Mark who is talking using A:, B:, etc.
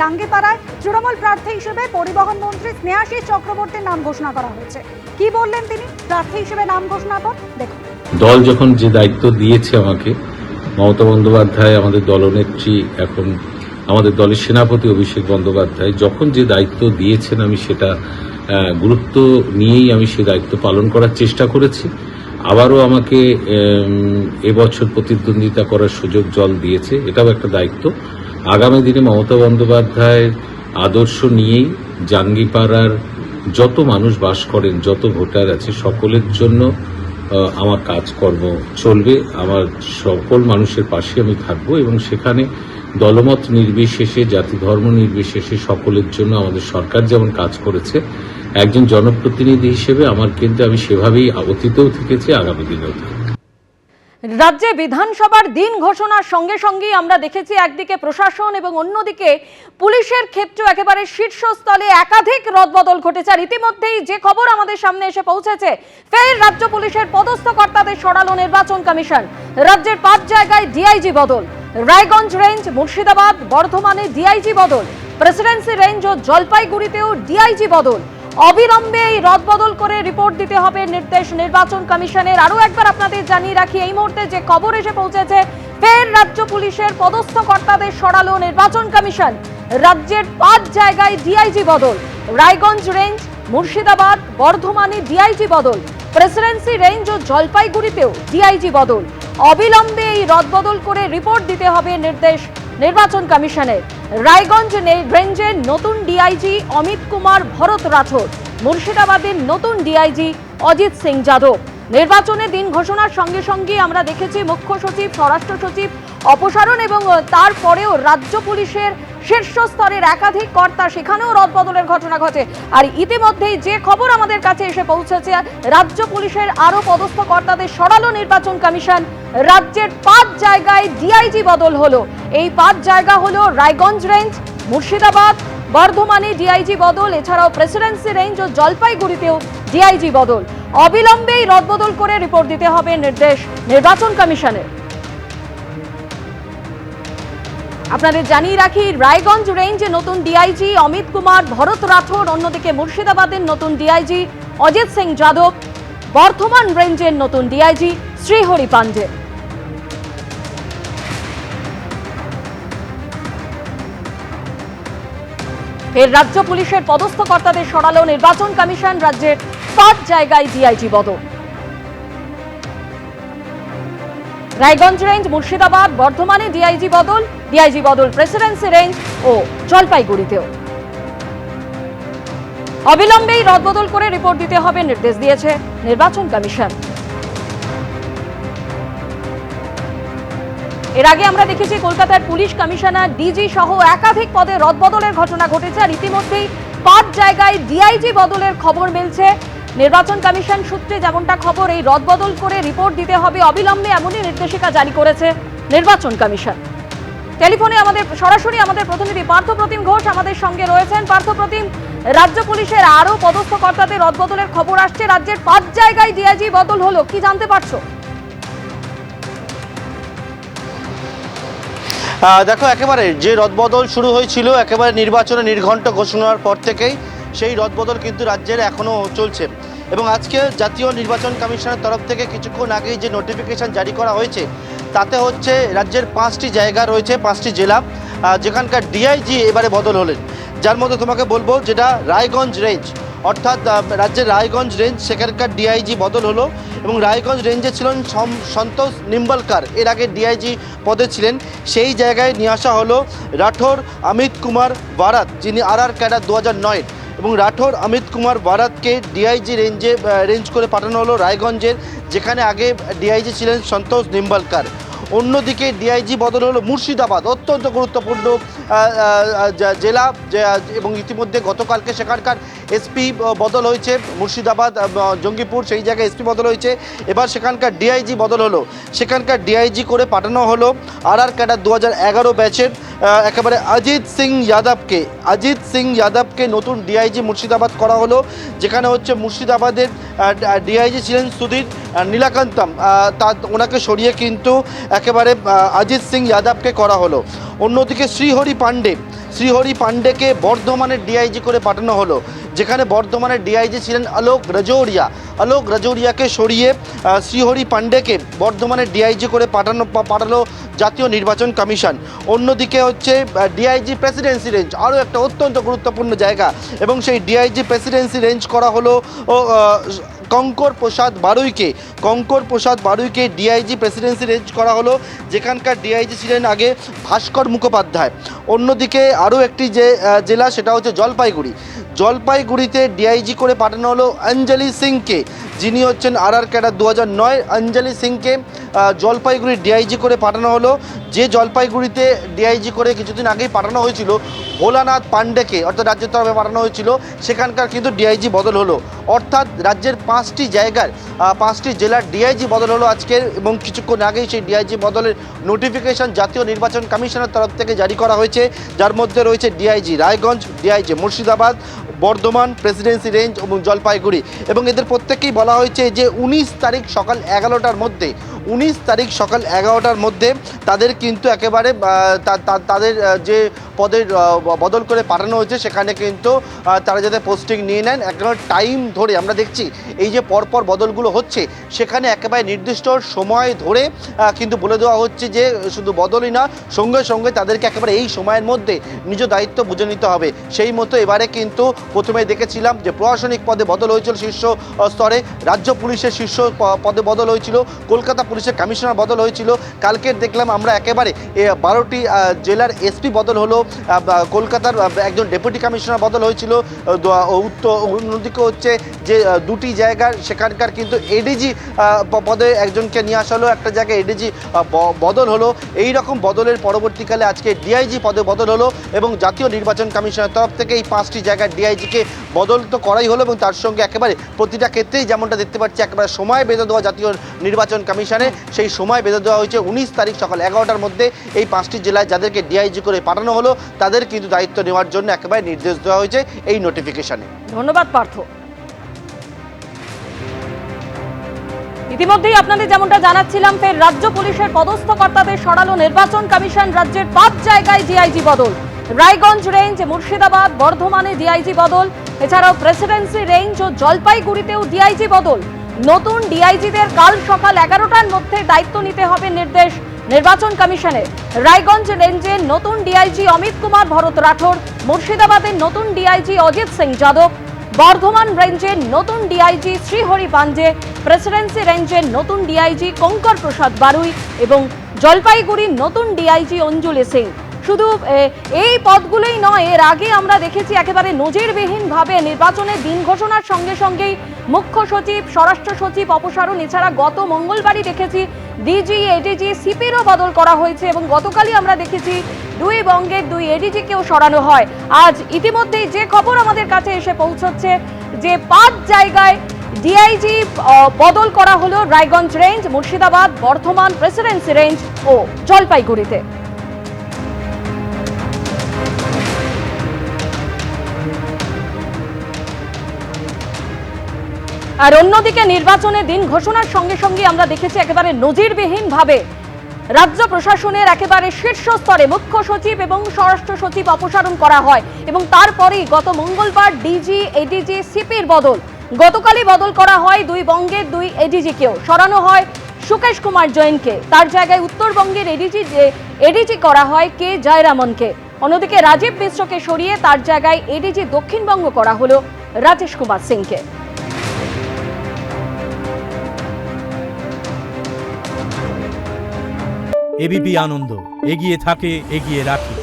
A: জাঙ্গিপাড়ায় তৃণমূল প্রার্থী হিসেবে পরিবহন মন্ত্রী স্নেহাশিস চক্রবর্তীর নাম ঘোষণা করা হয়েছে। কি বললেন তিনি প্রার্থী হিসেবে নাম ঘোষণার পর? দেখুন।
B: দল যখন যে দায়িত্ব দিয়েছে আমাকে, মমতা বন্দ্যোপাধ্যায় আমাদের দলনেত্রী, এখন আমাদের দলের সেনাপতি অভিষেক বন্দ্যোপাধ্যায় যখন যে দায়িত্ব দিয়েছেন, আমি সেটা গুরুত্ব নিয়েই আমি সে দায়িত্ব পালন করার চেষ্টা করেছি। আবারও আমাকে এবছর প্রতিদ্বন্দ্বিতা করার সুযোগ দল দিয়েছে, এটাও একটা দায়িত্ব। আগামী দিনে মমতা বন্দ্যোপাধ্যায়ের আদর্শ নিয়েই জাঙ্গিপাড়ার যত মানুষ বাস করেন, যত ভোটার আছে, সকলের জন্য আমার কাজকর্ম চলবে। আমার সকল মানুষের পাশে আমি থাকবো এবং সেখানে দলমত নির্বিশেষে, জাতি ধর্ম নির্বিশেষে সকলের জন্য আমাদের সরকার যেমন কাজ করেছে, একজন জনপ্রতিনিধি হিসেবে আমার কিন্তু আমি সেভাবেই অতীতেও থেকেছি, আগামী দিনেও থাকবো।
C: রাজ্যে বিধানসভার দিন ঘোষণার সঙ্গে সঙ্গেই আমরা দেখেছি একদিকে প্রশাসন এবং অন্যদিকে পুলিশের ক্ষেত্রে একেবারে শীর্ষস্থলে একাধিক রদবদল ঘটেছে। আর ইতিমধ্যেই যে খবর আমাদের সামনে এসে পৌঁছেছে, ফের রাজ্য পুলিশের পদস্থ কর্তাদের সরালো নির্বাচন কমিশন। রাজ্যের 5 জায়গায় ডিআইজি বদল, রায়গঞ্জ রেঞ্জ, মুর্শিদাবাদ, বর্ধমানে ডিআইজি বদল, প্রেসিডেন্সি রেঞ্জ ও জলপাইগুড়িতেও ডিআইজি বদল। অবিলম্বে এই রদবদল করে রিপোর্ট দিতে হবে নির্দেশ নির্বাচন কমিশনের। আরো একবার আপনাদের জানিয়ে রাখি, এই মুহূর্তে যে খবর এসে পৌঁছেছে, ফের রাজ্য পুলিশের পদস্থ কর্তাদের সরালো নির্বাচন কমিশন। রাজ্যের 5 জায়গায় ডিআইজি বদল, রায়গঞ্জ রেঞ্জ, মুর্শিদাবাদ, বর্ধমানে ডিআইজি বদল, প্রেসিডেন্সি রেঞ্জ ও জলপাইগুড়িতেও ডিআইজি বদল। অবিলম্বে এই রদবদল করে রিপোর্ট দিতে হবে নির্দেশ নির্বাচন কমিশনের। রায়গঞ্জ রেঞ্জের নতুন ডিআইজি অমিত কুমার ভরত রাঠোর, মুর্শিদাবাদের নতুন ডিআইজি অজিত সিং যাদব। নির্বাচনের দিন ঘোষণার সঙ্গে সঙ্গে আমরা দেখেছি মুখ্য সচিব, স্বরাষ্ট্র সচিব অপসারণ এবং তারপরেও রাজ্য পুলিশের শীর্ষ স্তরের একাধিক কর্তা, সেখানেও রদবদলের ঘটনা ঘটে। আর ইতিমধ্যেই যে খবর আমাদের কাছে এসে পৌঁছেছে, রাজ্য পুলিশের আরো পদস্থ কর্তাদের সরালো নির্বাচন কমিশন। রাজ্যের 5 জায়গায় ডিআইজি বদল হলো। এই 5 জায়গা হলো রায়গঞ্জ রেঞ্জ, মুর্শিদাবাদ, বর্ধমানে ডিআইজি বদল, এছাড়াও প্রেসিডেন্সি রেঞ্জ ও জলপাইগুড়িতেও ডিআইজি বদল। অবিলম্বেই রদবদল করে রিপোর্ট দিতে হবে নির্দেশ নির্বাচন কমিশনের। আপনাদের জানিয়ে রাখি, রায়গঞ্জ রেঞ্জে নতুন ডিআইজি অমিত কুমার ভরত রাঠোর, অন্যদিকে মুর্শিদাবাদের নতুন ডিআইজি অজিত সিং যাদব, বর্ধমান রেঞ্জের নতুন ডিআইজি শ্রীহরি পান্ডে। ফের রাজ্য পুলিশের পদস্থ কর্তাদের সরালো নির্বাচন কমিশন। রাজ্যের 5 জায়গায় ডিআইজি বদল, রায়গঞ্জ রেঞ্জ, মুর্শিদাবাদ, বর্ধমানে ডিআইজি বদল প্রেসিডেন্সি রেঞ্জ ও জলপাইগুড়িতেও। অবিলম্বেই রদবদল করে রিপোর্ট দিতে হবে নির্দেশ দিয়েছে নির্বাচন কমিশন। এর আগে আমরা দেখেছি কলকাতার পুলিশ কমিশনার, ডিজি সহ একাধিক পদে রদবদলের ঘটনা ঘটেছে। আর ইতিমধ্যেই 5 জায়গায় ডিআইজি বদলের খবর মিলছে। নির্বাচন কমিশন সূত্রে যেমনটা খবর, এই রদবদল করে রিপোর্ট দিতে হবে অবিলম্বে, এমনই নির্দেশিকা জারি করেছে নির্বাচন কমিশন। টেলিফোনে সরাসরি আমাদের প্রতিনিধি পার্থপ্রতিম ঘোষ আমাদের সঙ্গে রয়েছেন। পার্থপ্রতিম, রাজ্য পুলিশের আরো পদস্থ কর্তাদের রদবদলের খবর আসছে, রাজ্যের 5 জায়গায় ডিআইজি বদল হলো, কি জানতে পারছো?
D: দেখো, একেবারে যে রদবদল শুরু হয়েছিল একেবারে নির্বাচনে নির্ঘণ্ট ঘোষণার পর থেকেই, সেই রদবদল কিন্তু রাজ্যের এখনও চলছে। এবং আজকে জাতীয় নির্বাচন কমিশনের তরফ থেকে কিছুক্ষণ আগেই যে নোটিফিকেশান জারি করা হয়েছে, তাতে হচ্ছে রাজ্যের 5টি জায়গা রয়েছে, 5টি জেলা, যেখানকার ডিআইজি এবারে বদল হলেন। যার মধ্যে তোমাকে বলবো, যেটা রায়গঞ্জ রেঞ্জ, অর্থাৎ রাজ্যের রায়গঞ্জ রেঞ্জ, সেখানকার ডিআইজি বদল হলো। এবং রায়গঞ্জ রেঞ্জে ছিলেন সন্তোষ নিম্বলকার, এর আগে ডিআইজি পদে ছিলেন। সেই জায়গায় নিয়ে আসা হলো রাঠোর অমিত কুমার ভারত, যিনি RR ক্যাডার 2009। এবং রাঠোর অমিত কুমার ভারতকে ডিআইজি রেঞ্জ করে পাঠানো হলো রায়গঞ্জের, যেখানে আগে ডিআইজি ছিলেন সন্তোষ নিম্বলকার। অন্যদিকে ডিআইজি বদল হলো মুর্শিদাবাদ, অত্যন্ত গুরুত্বপূর্ণ জেলা, এবং ইতিমধ্যে গতকালকে সেখানকার এসপি বদল হয়েছে। মুর্শিদাবাদ জঙ্গিপুর, সেই জায়গায় এসপি বদল হয়েছে। এবার সেখানকার ডিআইজি বদল হলো, সেখানকার ডিআইজি করে পাঠানো হলো RR ক্যাডার 2011 ব্যাচের একেবারে অজিত সিং যাদবকে নতুন ডিআইজি মুর্শিদাবাদ করা হলো, যেখানে হচ্ছে মুর্শিদাবাদের ডিআইজি ছিলেন সুধীর নীলাকান্তম, ওনাকে সরিয়ে কিন্তু একেবারে অজিত সিং যাদবকে করা হলো। অন্যদিকে শ্রীহরি শ্রীহরি পাণ্ডেকে বর্ধমানের ডিআইজি করে পাঠানো হলো, যেখানে বর্ধমানের ডিআইজি ছিলেন আলোক রাজৌরিয়াকে সরিয়ে শ্রীহরি পাণ্ডেকে বর্ধমানের ডিআইজি করে পাঠালো জাতীয় নির্বাচন কমিশন। অন্যদিকে হচ্ছে ডিআইজি প্রেসিডেন্সি রেঞ্জ, আরও একটা অত্যন্ত গুরুত্বপূর্ণ জায়গা, এবং সেই ডিআইজি প্রেসিডেন্সি রেঞ্জ করা হলো কঙ্কর প্রসাদ বারুইকে ডিআইজি প্রেসিডেন্সি রেঞ্জ করা হলো, যেখানকার ডিআইজি ছিলেন আগে ভাস্কর মুখোপাধ্যায়। অন্যদিকে আরও একটি যে জেলা সেটা হচ্ছে জলপাইগুড়িতে ডিআইজি করে পাঠানো হলো অঞ্জলি সিংকে, যিনি হচ্ছেন RR ক্যাডার 2009। অঞ্জলি সিংকে জলপাইগুড়ির ডিআইজি করে পাঠানো হলো। যে জলপাইগুড়িতে ডিআইজি করে কিছুদিন আগেই পাঠানো হয়েছিল ভোলানাথ পাণ্ডেকে, অর্থাৎ রাজ্যের তরফে পাঠানো হয়েছিল, সেখানকার কিন্তু ডিআইজি বদল হলো। অর্থাৎ রাজ্যের 5টি জায়গার 5টি জেলার ডিআইজি বদল হলো আজকের, এবং কিছুক্ষণ আগেই সেই ডিআইজি বদলের নোটিফিকেশন জাতীয় নির্বাচন কমিশনের তরফ থেকে জারি করা হয়েছে, যার মধ্যে রয়েছে DIG Raiganj, DIG Murshidabad, Bardhaman, presidency range এবং জলপাইগুড়ি। এবং এদের প্রত্যেকেই বলা হয়েছে যে 19 তারিখ সকাল 11টার মধ্যে তাদের কিন্তু একেবারে তাদের যে পদের বদল করে পাঠানো হয়েছে সেখানে কিন্তু তারা যাতে পোস্টিং নিয়ে নেন। একেবারে টাইম ধরে আমরা দেখছি এই যে পরপর বদলগুলো হচ্ছে, সেখানে একেবারে নির্দিষ্ট সময় ধরে কিন্তু বলে দেওয়া হচ্ছে যে শুধু বদলই না, সঙ্গে সঙ্গে তাদেরকে একেবারে এই সময়ের মধ্যে নিজ দায়িত্ব বুঝে নিতে হবে। সেই মতো এবারে কিন্তু প্রথমে দেখেছিলাম যে প্রশাসনিক পদে বদল হয়েছিল শীর্ষ স্তরে, রাজ্য পুলিশের শীর্ষ পদে বদল হয়েছিল, কলকাতা পুলিশের কমিশনার বদল হয়েছিল। কালকের দেখলাম আমরা একেবারে 12টি জেলার এসপি বদল হলো, কলকাতার একজন ডেপুটি কমিশনার বদল হয়েছিল। অন্যদিকে হচ্ছে যে 2টি জায়গার সেখানকার কিন্তু এডিজি পদে একজনকে নিয়ে আসা হলো, একটা জায়গায় এডিজি বদল হলো। এই রকম বদলের পরবর্তীকালে আজকে ডিআইজি পদে বদল হলো, এবং জাতীয় নির্বাচন কমিশনের তরফ থেকে এই 5টি জায়গায় ডিআইজিকে বদল তো করাই হলো, এবং তার সঙ্গে একেবারে প্রতিটা ক্ষেত্রেই যেমনটা দেখতে পাচ্ছি একেবারে সময় বেঁধে দেওয়া জাতীয় নির্বাচন কমিশনে, সেই সময় বেঁধে দেওয়া হয়েছে 19 তারিখ সকাল 11টার মধ্যে এই 5টি জেলায় যাদেরকে ডিআইজি করে পাঠানো হলো তাদের কিন্তু দায়িত্ব নেওয়ার জন্য একেবারে নির্দেশ দেওয়া হয়েছে এই নোটিফিকেশনে।
C: ধন্যবাদ পার্থ। ইতিমধ্যেই আপনাদের যেমনটা জানাচ্ছিলাম, ফের রাজ্য পুলিশের পদস্থ কর্তাদের সরালো নির্বাচন কমিশন। রাজ্যের 5 জায়গায় ডিআইজি বদল, রায়গঞ্জ রেঞ্জ, মুর্শিদাবাদ, বর্ধমানে ডিআইজি বদল, এছাড়াও প্রেসিডেন্সি রেঞ্জ ও জলপাইগুড়িতেও ডিআইজি বদল। নতুন ডিআইজিদের কাল সকাল 11টার মধ্যে দায়িত্ব নিতে হবে নির্দেশ নির্বাচন কমিশনের। রায়গঞ্জ রেঞ্জের নতুন ডিআইজি অমিত কুমার ভরত রাঠোর, মুর্শিদাবাদের নতুন ডিআইজি অজিত সিং যাদব, বর্ধমান রেঞ্জের নতুন ডিআইজি শ্রীহরি পাণ্ডে, প্রেসিডেন্সি রেঞ্জের নতুন ডিআইজি কঙ্কর প্রসাদ বারুই এবং জলপাইগুড়ির নতুন ডিআইজি অঞ্জলি সিং। শুধু এই পদগুলোই নয়, এর আগে আমরা দেখেছি একেবারে নজিরবিহীনভাবে নির্বাচনের দিন ঘোষণার সঙ্গে সঙ্গেই মুখ্য সচিব, স্বরাষ্ট্র সচিব অপসারণ, এছাড়া গত মঙ্গলবারই দেখেছি ডিজি, এডিজি, সিপিরও বদল করা হয়েছে, এবং গতকালই আমরা দেখেছি 2 বঙ্গের 2 এডিজিকেও সরানো হয়। আজ ইতিমধ্যেই যে খবর আমাদের কাছে এসে পৌঁছচ্ছে যে 5 জায়গায় ডিআইজি বদল করা হলো, Raiganj range, Murshidabad, Bardhaman, presidency range ও জলপাইগুড়িতে। আর অন্যদিকে নির্বাচনের দিন ঘোষণার সঙ্গে সঙ্গে আমরা দেখেছি একেবারে নজিরবিহীনভাবে রাজ্য প্রশাসনের একেবারে শীর্ষ স্তরে মুখ্য সচিব এবং স্বরাষ্ট্র সচিব অপসারণ করা হয়, এবং তারপরেই গত মঙ্গলবার ডিজি, এডিজি, সিপির বদল। গতকালই বদল করা হয় 2 বঙ্গের 2 এডিজিকেও, সরানো হয় সুকেশ কুমার জৈনকে, তার জায়গায় উত্তরবঙ্গের এডিজি করা হয় কে জয়রামনকে। অন্যদিকে রাজীব মিশ্রকে সরিয়ে তার জায়গায় এডিজি দক্ষিণবঙ্গ করা হলো রাজেশ কুমার সিংকে।
E: এবিপি আনন্দ, এগিয়ে থাকে, এগিয়ে রাখে।